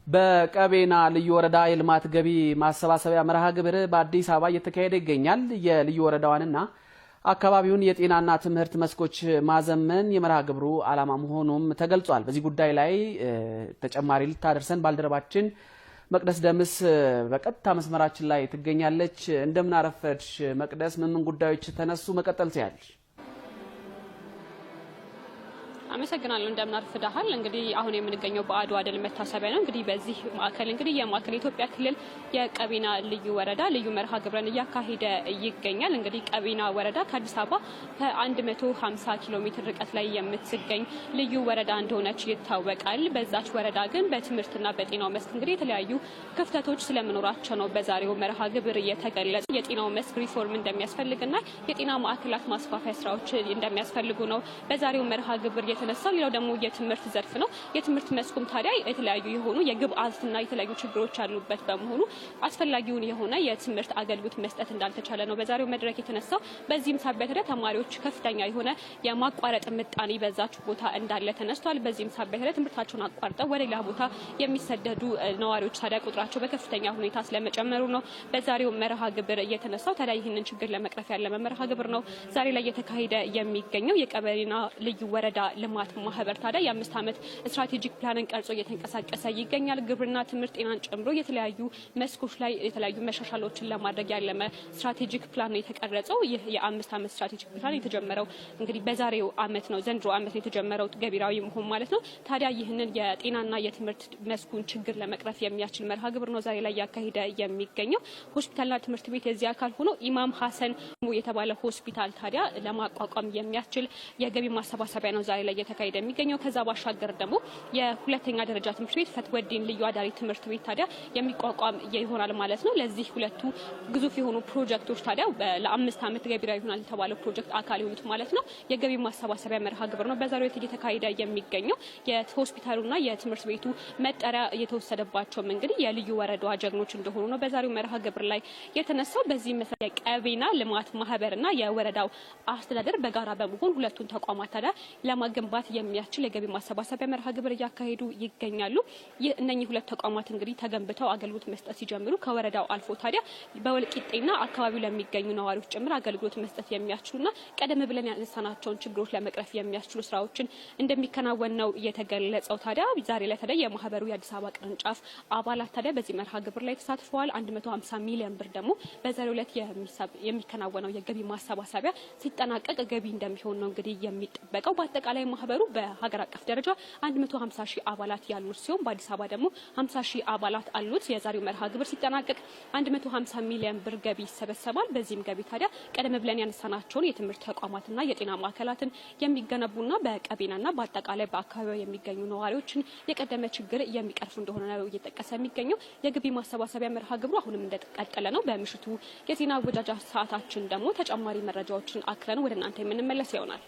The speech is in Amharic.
በቀቤና ልዩ ወረዳ የልማት ገቢ ማሰባሰቢያ መርሃ ግብር በአዲስ አበባ እየተካሄደ ይገኛል። የልዩ ወረዳዋንና አካባቢውን የጤናና ትምህርት መስኮች ማዘመን የመርሃ ግብሩ ዓላማ መሆኑም ተገልጿል። በዚህ ጉዳይ ላይ ተጨማሪ ልታደርሰን ባልደረባችን መቅደስ ደምስ በቀጥታ መስመራችን ላይ ትገኛለች። እንደምን አረፈድሽ መቅደስ? ምን ጉዳዮች ተነሱ? መቀጠል ትያለሽ? አመሰግናለሁ። እንደምን አርፍዳሃል። እንግዲህ አሁን የምንገኘው በአድዋ ድል መታሰቢያ ነው። እንግዲህ በዚህ ማዕከል እንግዲህ የማዕከል ኢትዮጵያ ክልል የቀቤና ልዩ ወረዳ ልዩ መርሃ ግብርን እያካሄደ ይገኛል። እንግዲህ ቀቤና ወረዳ ከአዲስ አበባ ከ150 ኪሎ ሜትር ርቀት ላይ የምትገኝ ልዩ ወረዳ እንደሆነች ይታወቃል። በዛች ወረዳ ግን በትምህርትና በጤናው መስክ እንግዲህ የተለያዩ ክፍተቶች ስለመኖራቸው ነው በዛሬው መርሃ ግብር የተገለጸ። የጤናው መስክ ሪፎርም እንደሚያስፈልግና የጤና ማዕከላት ማስፋፊያ ስራዎች እንደሚያስፈልጉ ነው በዛሬው መርሃ ግብር የተነሳው። ሌላው ደግሞ የትምህርት ዘርፍ ነው። የትምህርት መስኩም ታዲያ የተለያዩ የሆኑ የግብአትና የተለያዩ ችግሮች ያሉበት በመሆኑ አስፈላጊውን የሆነ የትምህርት አገልግሎት መስጠት እንዳልተቻለ ነው በዛሬው መድረክ የተነሳው። በዚህም ሳቢያ ታዲያ ተማሪዎች ከፍተኛ የሆነ የማቋረጥ ምጣኔ በዛች ቦታ እንዳለ ተነስቷል። በዚህም ሳቢያ ታዲያ ትምህርታቸውን አቋርጠው ወደ ሌላ ቦታ የሚሰደዱ ነዋሪዎች ታዲያ ቁጥራቸው በከፍተኛ ሁኔታ ስለመጨመሩ ነው በዛሬው መርሃ ግብር የተነሳው። ታዲያ ይህንን ችግር ለመቅረፍ ያለመ መርሃ ግብር ነው ዛሬ ላይ የተካሄደ የሚገኘው። የቀቤና ልዩ ወረዳ ልማት ማህበር ታዲያ የ5 ዓመት ስትራቴጂክ ፕላንን ቀርጾ እየተንቀሳቀሰ ይገኛል። ግብርና፣ ትምህርት፣ ጤናን ጨምሮ የተለያዩ መስኮች ላይ የተለያዩ መሻሻሎችን ለማድረግ ያለመ ስትራቴጂክ ፕላን ነው የተቀረጸው። ይህ የ5 ዓመት ስትራቴጂክ ፕላን የተጀመረው እንግዲህ በዛሬው ዓመት ነው፣ ዘንድሮ ዓመት ነው የተጀመረው ገቢራዊ መሆን ማለት ነው። ታዲያ ይህንን የጤናና የትምህርት መስኩን ችግር ለመቅረፍ የሚያስችል መርሃ ግብር ነው ዛሬ ላይ ያካሄደ የሚገኘው። ሆስፒታልና ትምህርት ቤት የዚህ አካል ሆኖ ኢማም ሐሰን የተባለ ሆስፒታል ታዲያ ለማቋቋም የሚያስችል የገቢ ማሰባሰቢያ ነው ዛሬ ላይ እየተካሄደ የሚገኘው። ከዛ ባሻገር ደግሞ የሁለተኛ ደረጃ ትምህርት ቤት ፈትወዲን ልዩ አዳሪ ትምህርት ቤት ታዲያ የሚቋቋም ይሆናል ማለት ነው። ለዚህ ሁለቱ ግዙፍ የሆኑ ፕሮጀክቶች ታዲያ ለ5 ዓመት ገቢራዊ ይሆናል የተባለው ፕሮጀክት አካል የሆኑት ማለት ነው የገቢ ማሰባሰቢያ መርሃ ግብር ነው በዛሬው ዕለት እየተካሄደ የሚገኘው። የሆስፒታሉና የትምህርት ቤቱ መጠሪያ እየተወሰደባቸውም እንግዲህ የልዩ ወረዳዋ ጀግኖች እንደሆኑ ነው በዛሬው መርሃ ግብር ላይ የተነሳው። በዚህ መሰረት የቀቤና ልማት ማህበርና የወረዳው አስተዳደር በጋራ በመሆን ሁለቱን ተቋማት ታዲያ ለማገንባት የሚያስችል የገቢ ማሰባሰቢያ መርሃ ግብር እያካሄዱ ይገኛሉ። እነኚህ ሁለት ተቋማት እንግዲህ ተገንብተው አገልግሎት መስጠት ሲጀምሩ ከወረዳው አልፎ ታዲያ በወልቂጤና አካባቢው ለሚገኙ ነዋሪዎች ጭምር አገልግሎት መስጠት የሚያስችሉና ቀደም ብለን ያነሳናቸውን ችግሮች ለመቅረፍ የሚያስችሉ ስራዎችን እንደሚከናወን ነው የተገለጸው። ታዲያ ዛሬ ላይ ታዲያ የማህበሩ የአዲስ አበባ ቅርንጫፍ አባላት ታዲያ በዚህ መርሃ ግብር ላይ ተሳትፈዋል። 150 ሚሊዮን ብር ደግሞ በዛሬው ዕለት የሚከናወነው የገቢ ማሰባሰቢያ ሲጠናቀቅ ገቢ እንደሚሆን ነው እንግዲህ የሚጠበቀው። በአጠቃላይ ማህበሩ በሀገር አቀፍ ደረጃ 150 ሺህ አባላት ያሉት ሲሆን በአዲስ አበባ ደግሞ 50 ሺህ አባላት አሉት። የዛሬው መርሃ ግብር ሲጠናቀቅ 150 ሚሊዮን ብር ገቢ ይሰበሰባል። በዚህም ገቢ ታዲያ ቀደም ብለን ያነሳናቸውን የትምህርት ተቋማትና የጤና ማዕከላትን የሚገነቡና በቀቤናና በአጠቃላይ በአካባቢው የሚገኙ ነዋሪዎችን የቀደመ ችግር የሚቀርፉ እንደሆነ ነው እየጠቀሰ የሚገኘው። የገቢ ማሰባሰቢያ መርሃ ግብሩ አሁንም እንደቀጠለ ነው። በምሽቱ የዜና አወጃጃ ሰዓታችን ደግሞ ተጨማሪ መረጃዎችን አክለን ወደ እናንተ የምንመለስ ይሆናል።